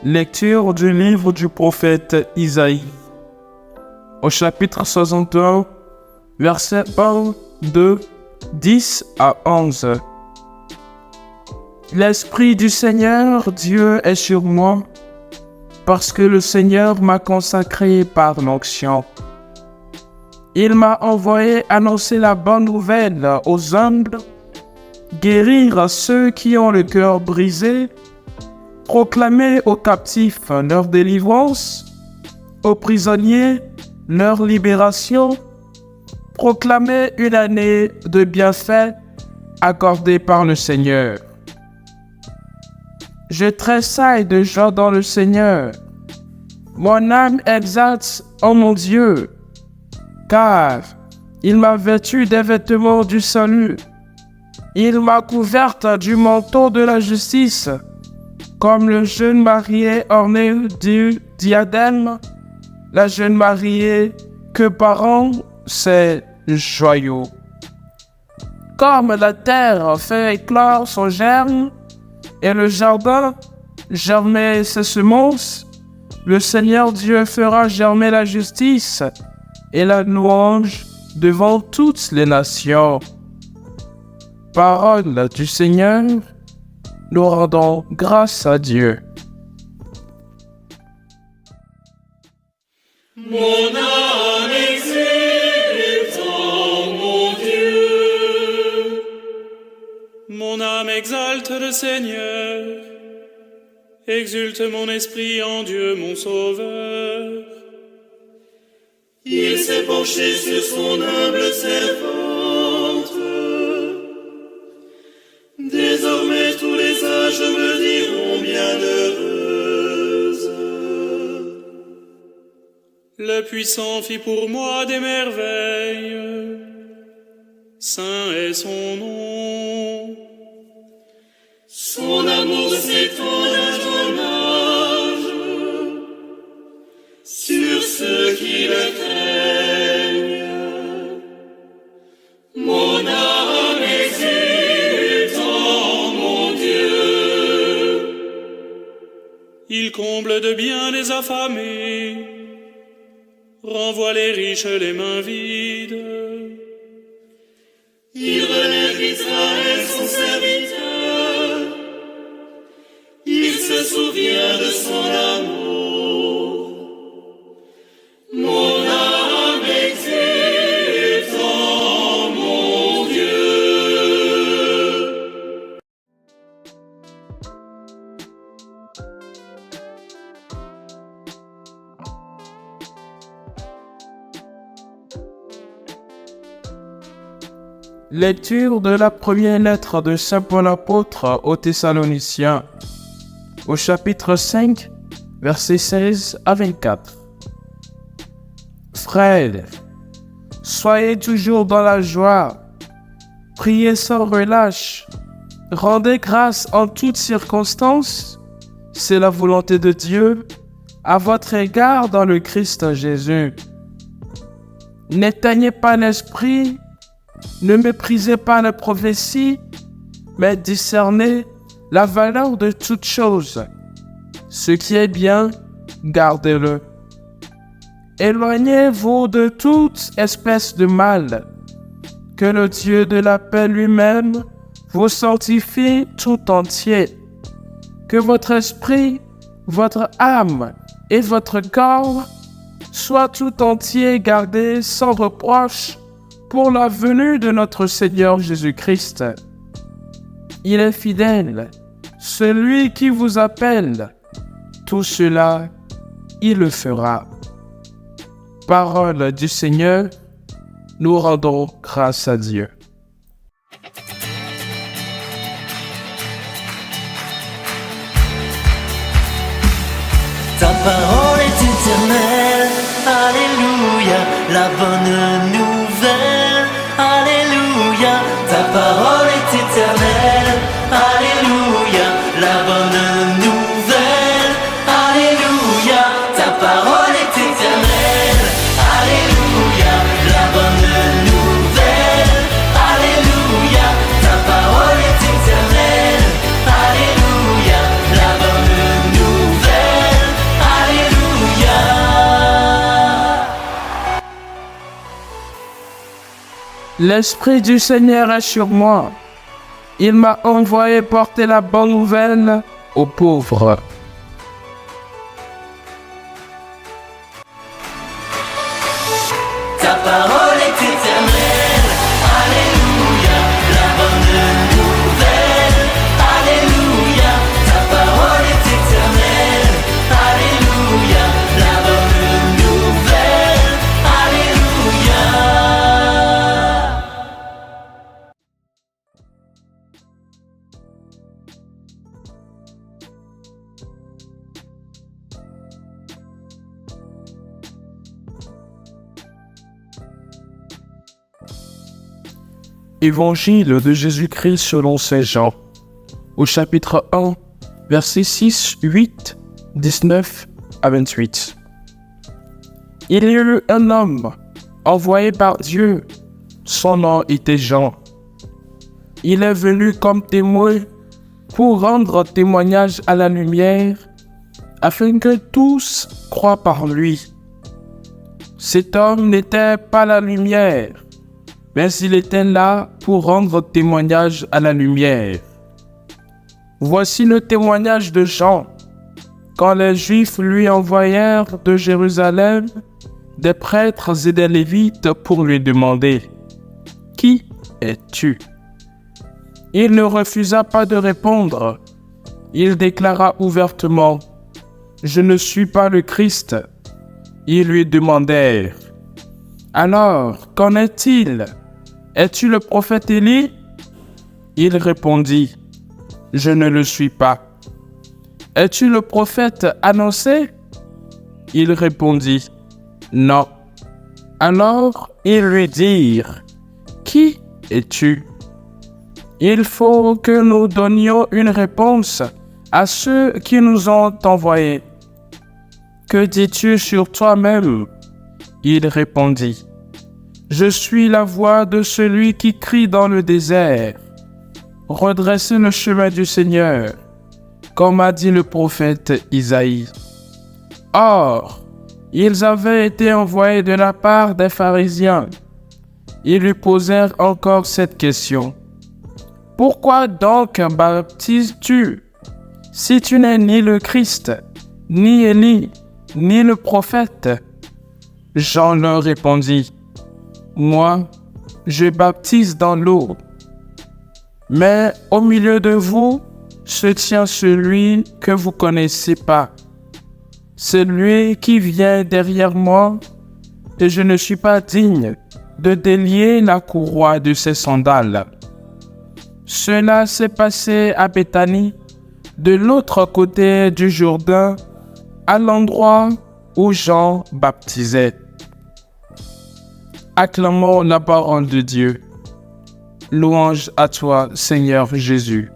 Lecture du livre du prophète Isaïe. Au chapitre 61, versets 1, 2, 10 à 11. L'Esprit du Seigneur Dieu est sur moi, parce que le Seigneur m'a consacré par l'onction. Il m'a envoyé annoncer la bonne nouvelle aux humbles, guérir ceux qui ont le cœur brisé, proclamer aux captifs leur délivrance, aux prisonniers leur libération, proclamer une année de bienfaits accordée par le Seigneur. Je tressaille de joie dans le Seigneur. Mon âme exalte en mon Dieu, car il m'a vêtue des vêtements du salut. Il m'a couverte du manteau de la justice, comme le jeune marié orné du diadème, la jeune mariée que parent ses joyaux. Comme la terre fait éclore son germe, et le jardin germer ses semences, le Seigneur Dieu fera germer la justice et la louange devant toutes les nations. Parole du Seigneur, nous rendons grâce à Dieu. Mon âme exulte en mon Dieu. Mon âme exalte le Seigneur. Exulte mon esprit en Dieu mon Sauveur. Il s'est penché sur son humble servante. Désormais tous les âges me diront bienheureuse. Le puissant fit pour moi des merveilles. Saint est son nom. Son amour s'étend d'âge en âge sur ceux qui le craignent. Mon âme exulte en mon Dieu. Il comble de bien les affamés, renvoie les riches les mains vides. Il relève Israël son serviteur. Il se souvient de son amour. Mon âme exulte en mon Dieu. Lecture de la première lettre de Saint Paul apôtre aux Thessaloniciens, au chapitre 5, versets 16 à 24. Frères, soyez toujours dans la joie, priez sans relâche, rendez grâce en toutes circonstances, c'est la volonté de Dieu à votre égard dans le Christ Jésus. N'éteignez pas l'esprit, ne méprisez pas la prophétie, mais discernez la valeur de toutes choses. Ce qui est bien, gardez-le. Éloignez-vous de toute espèce de mal. Que le Dieu de la paix lui-même vous sanctifie tout entier. Que votre esprit, votre âme et votre corps soient tout entiers gardés sans reproche pour la venue de notre Seigneur Jésus-Christ. Il est fidèle, celui qui vous appelle. Tout cela, il le fera. Parole du Seigneur, nous rendons grâce à Dieu. Ta parole est éternelle, alléluia, la bonne nouvelle, alléluia. Ta parole est éternelle, alléluia, la bonne nouvelle, alléluia. Ta parole est éternelle, alléluia, la bonne nouvelle, alléluia. Ta parole est éternelle, alléluia, la bonne nouvelle. L'Esprit du Seigneur est sur moi. Il m'a envoyé porter la bonne nouvelle aux pauvres. Ta parole est éternelle, alléluia, la bonne nouvelle, alléluia, ta parole est éternelle, alléluia, la bonne nouvelle, alléluia. Évangile de Jésus-Christ selon Saint Jean, au chapitre 1, versets 6, 8, 19 à 28. Il y eut un homme envoyé par Dieu, son nom était Jean. Il est venu comme témoin pour rendre témoignage à la lumière, afin que tous croient par lui. Cet homme n'était pas la lumière, mais il était là pour rendre témoignage à la lumière. Voici le témoignage de Jean, quand les Juifs lui envoyèrent de Jérusalem des prêtres et des Lévites pour lui demander « Qui es-tu » Il ne refusa pas de répondre. Il déclara ouvertement « Je ne suis pas le Christ ». Ils lui demandèrent « Alors, qu'en est-il ? Es-tu le prophète Élie » Il répondit « Je ne le suis pas. » « Es-tu le prophète annoncé » Il répondit « Non. » Alors ils lui dirent « Qui es-tu » Il faut que nous donnions une réponse à ceux qui nous ont envoyés. « Que dis-tu sur toi-même » Il répondit « Je suis la voix de celui qui crie dans le désert. Redressez le chemin du Seigneur, comme a dit le prophète Isaïe. » Or, ils avaient été envoyés de la part des pharisiens. Ils lui posèrent encore cette question. « Pourquoi donc baptises-tu, si tu n'es ni le Christ, ni Élie, ni le prophète ?» Jean leur répondit. Moi, je baptise dans l'eau. Mais au milieu de vous se tient celui que vous connaissez pas, celui qui vient derrière moi, et je ne suis pas digne de délier la courroie de ses sandales. Cela s'est passé à Béthanie, de l'autre côté du Jourdain, à l'endroit où Jean baptisait. Acclamons la parole de Dieu. Louange à toi, Seigneur Jésus.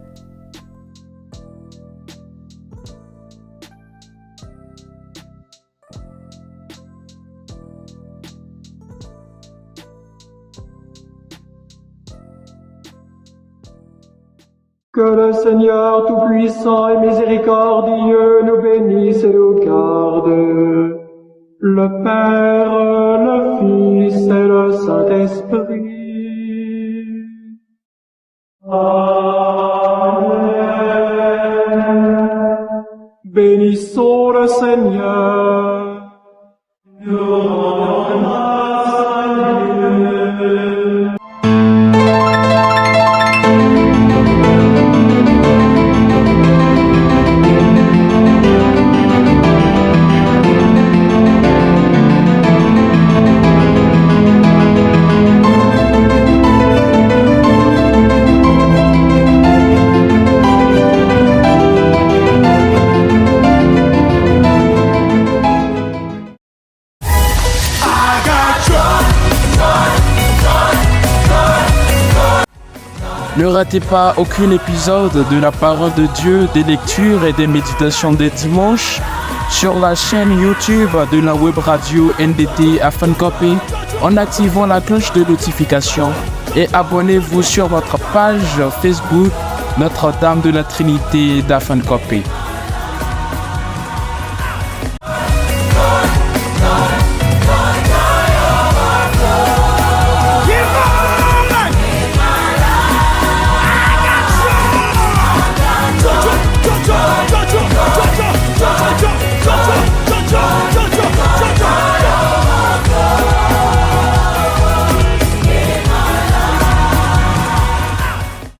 Que le Seigneur Tout-Puissant et Miséricordieux nous bénisse et nous garde, le Père, le Fils et le Saint-Esprit. Amen. Bénissons le Seigneur. Nous rendons grâce à Dieu. Ne ratez pas aucun épisode de la parole de Dieu, des lectures et des méditations des dimanches sur la chaîne YouTube de la web radio NDT Afan-Copé en activant la cloche de notification et abonnez-vous sur notre page Facebook Notre-Dame de la Trinité d'Afan-Copé.